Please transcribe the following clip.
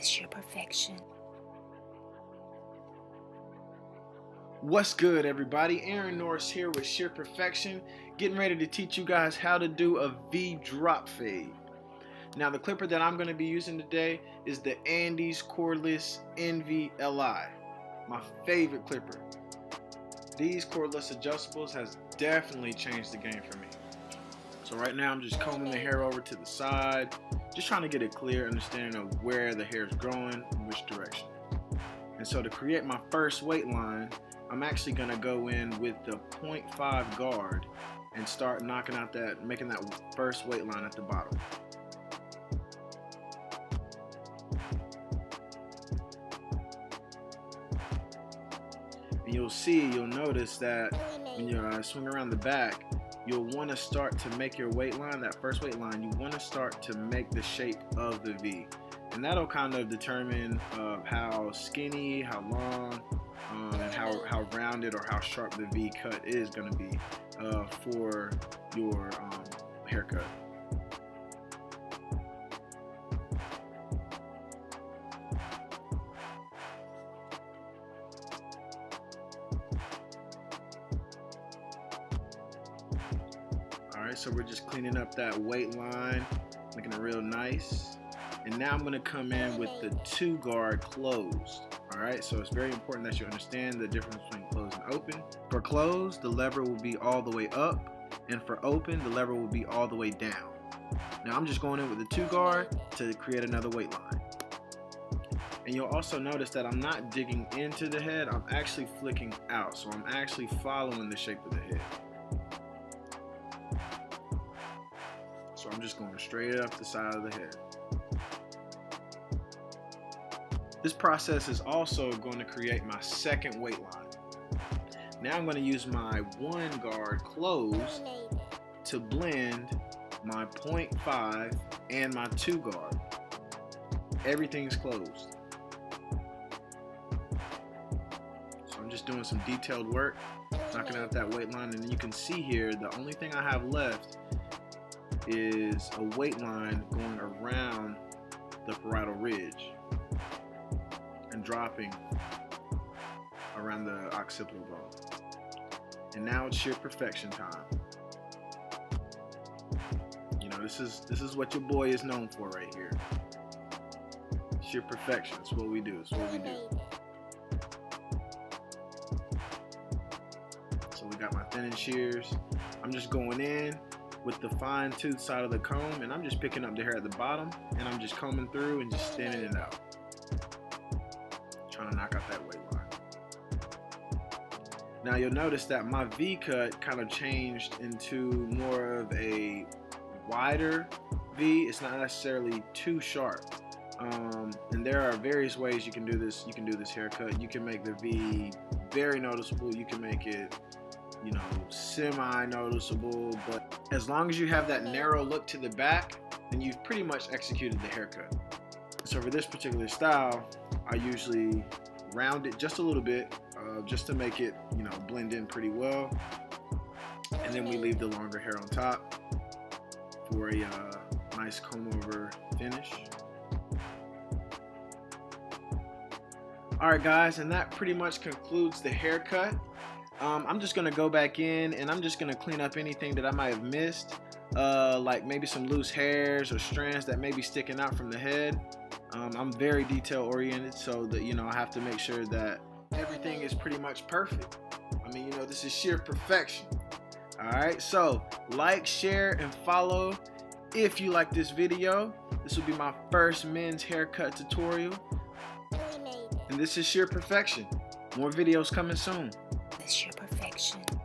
Shearperfection. What's good, everybody? Aaron Norris here with Shearperfection, getting ready to teach you guys how to do a V drop fade. Now, the clipper that I'm going to be using today is the Andes cordless Envy Li, my favorite clipper. These cordless adjustables has definitely changed the game for me. So right now I'm just combing the hair over to the side, just trying to get a clear understanding of where the hair is growing and which direction. And so to create my first weight line, I'm actually going to go in with the 0.5 guard and start knocking out that, making that first weight line at the bottom. And you'll notice that when you swing around the back, you'll want to start to make your weight line, that first weight line, you want to start to make the shape of the V. And that'll kind of determine how skinny, how long, and how rounded or how sharp the V cut is going to be for your haircut. Alright, so we're just cleaning up that weight line, making it real nice. And now I'm going to come in with the 2 guard closed. Alright, so it's very important that you understand the difference between closed and open. For closed, the lever will be all the way up, and for open, the lever will be all the way down. Now I'm just going in with the 2 guard to create another weight line. And you'll also notice that I'm not digging into the head, I'm actually flicking out. So I'm actually following the shape of the head. So I'm just going straight up the side of the head. This process is also going to create my second weight line. Now I'm going to use my 1 guard closed to blend my 0.5 and my 2 guard. Everything's closed. So I'm just doing some detailed work, knocking out that weight line, and then you can see here the only thing I have left is a weight line going around the parietal ridge and dropping around the occipital bone. And now it's Shearperfection time. You know, this is what your boy is known for right here. Shearperfection. It's what we do. It's what we do. So we got my thinning shears. I'm just going in with the fine tooth side of the comb, and I'm just picking up the hair at the bottom, and I'm just combing through and just thinning it out. Trying to knock out that weight line. Now you'll notice that my V cut kind of changed into more of a wider V. It's not necessarily too sharp. And there are various ways you can do this. You can do this haircut. You can make the V very noticeable. You can make it, you know, semi-noticeable, but as long as you have that narrow look to the back, then you've pretty much executed the haircut. So for this particular style, I usually round it just a little bit, just to make it, you know, blend in pretty well, and then we leave the longer hair on top for a nice comb-over finish. Alright guys, and that pretty much concludes the haircut. I'm just gonna go back in and I'm just gonna clean up anything that I might have missed, like maybe some loose hairs or strands that may be sticking out from the head. I'm very detail oriented, so that, you know, I have to make sure that everything is pretty much perfect. I mean, you know, this is Shearperfection. Alright, so like, share, and follow if you like this video. This will be my first men's haircut tutorial. And this is Shearperfection. More videos coming soon. Shearperfection.